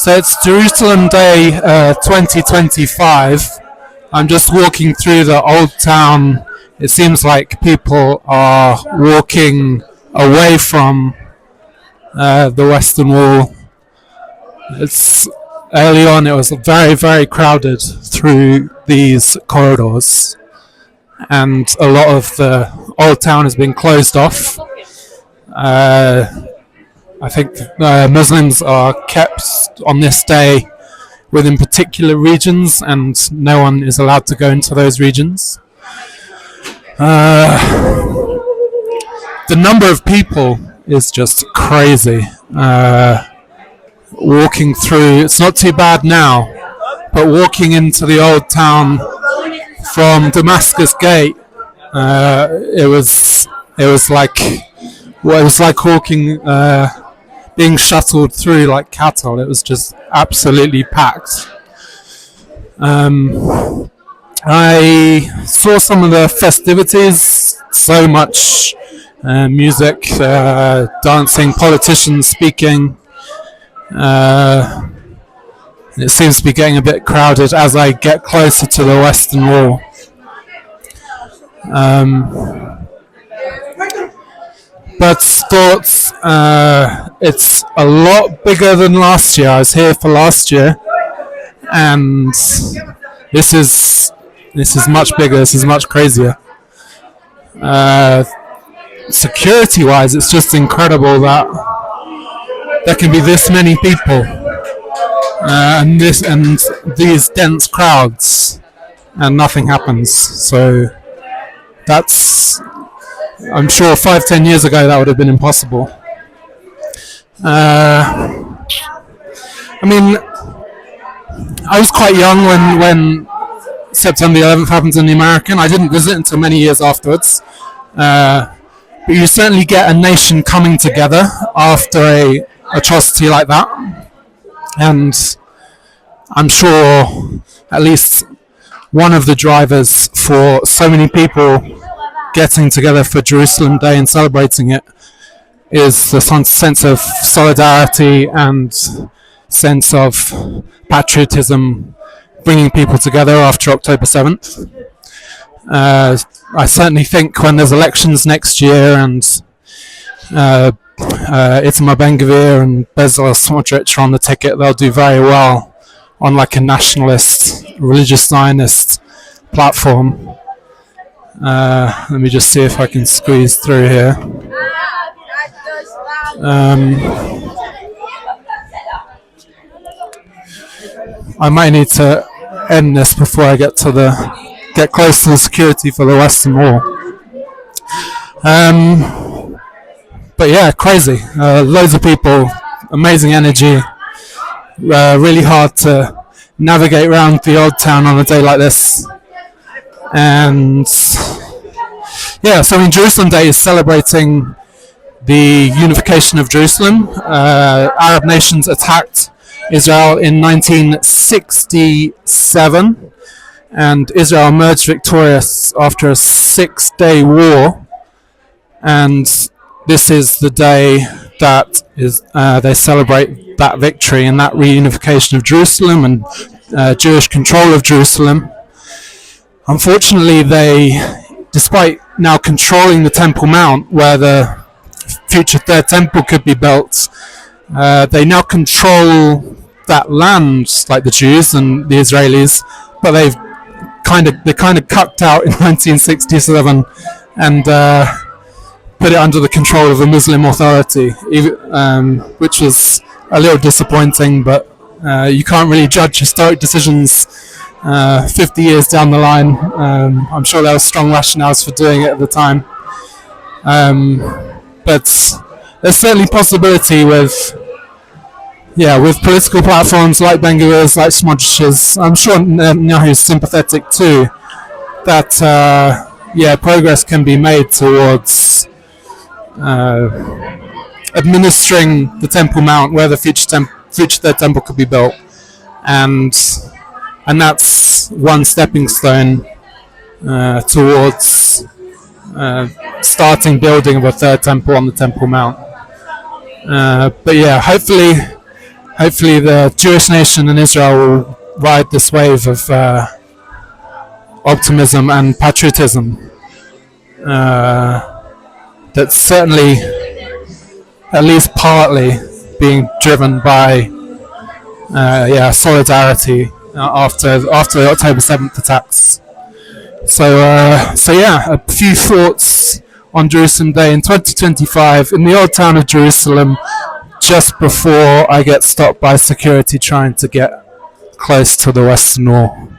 So it's Jerusalem Day 2025. I'm just walking through the old town. It seems like people are walking away from the Western Wall. It's early on. It was very, very crowded through these corridors, and a lot of the old town has been closed off. I think Muslims are kept on this day within particular regions, and no one is allowed to go into those regions. The number of people is just crazy. Walking through, it's not too bad now, but walking into the old town from Damascus Gate, it was like walking, being shuttled through like cattle. It was just absolutely packed. I saw some of the festivities, so much music, dancing, politicians speaking. It seems to be getting a bit crowded as I get closer to the Western Wall. But thoughts, it's a lot bigger than last year. I was here for last year, and this is much bigger. This is much crazier. Security-wise, it's just incredible that there can be this many people, and these dense crowds, and nothing happens. So that's, I'm sure 5-10 years ago that would have been impossible. I mean, I was quite young when September the 11th happened in the American. I didn't visit until many years afterwards. But you certainly get a nation coming together after a atrocity like that. And I'm sure at least one of the drivers for so many people getting together for Jerusalem Day and celebrating it is the sense of solidarity and sense of patriotism, bringing people together after October 7th. I certainly think when there's elections next year and Itamar Ben-Gvir and Bezalel Smotrich are on the ticket, they'll do very well on like a nationalist, religious Zionist platform. Let me just see if I can squeeze through here. I might need to end this before I get close to the security for the Western Wall. But yeah, crazy. Loads of people, amazing energy. Really hard to navigate around the old town on a day like this. And yeah, so Jerusalem Day is celebrating the unification of Jerusalem. Arab nations attacked Israel in 1967, and Israel emerged victorious after a 6-day war. And this is the day that they celebrate that victory and that reunification of Jerusalem and Jewish control of Jerusalem. Unfortunately, despite now controlling the Temple Mount, where the future third temple could be built, they now control that land, like the Jews and the Israelis, but they kind of cucked out in 1967 and put it under the control of a Muslim authority, which was a little disappointing, but you can't really judge historic decisions 50 years down the line. I'm sure there were strong rationales for doing it at the time. But there's certainly possibility with political platforms like Ben-Gvir's, like Smotrich's. I'm sure Netanyahu's sympathetic too, that progress can be made towards administering the Temple Mount where the future third temple could be built, and that's one stepping stone towards starting building of a third temple on the Temple Mount. But yeah, hopefully hopefully the Jewish nation in Israel will ride this wave of optimism and patriotism. That's certainly, at least partly, being driven by solidarity after the October 7th attacks. So yeah, a few thoughts on Jerusalem Day in 2025 in the old town of Jerusalem, just before I get stopped by security trying to get close to the Western Wall.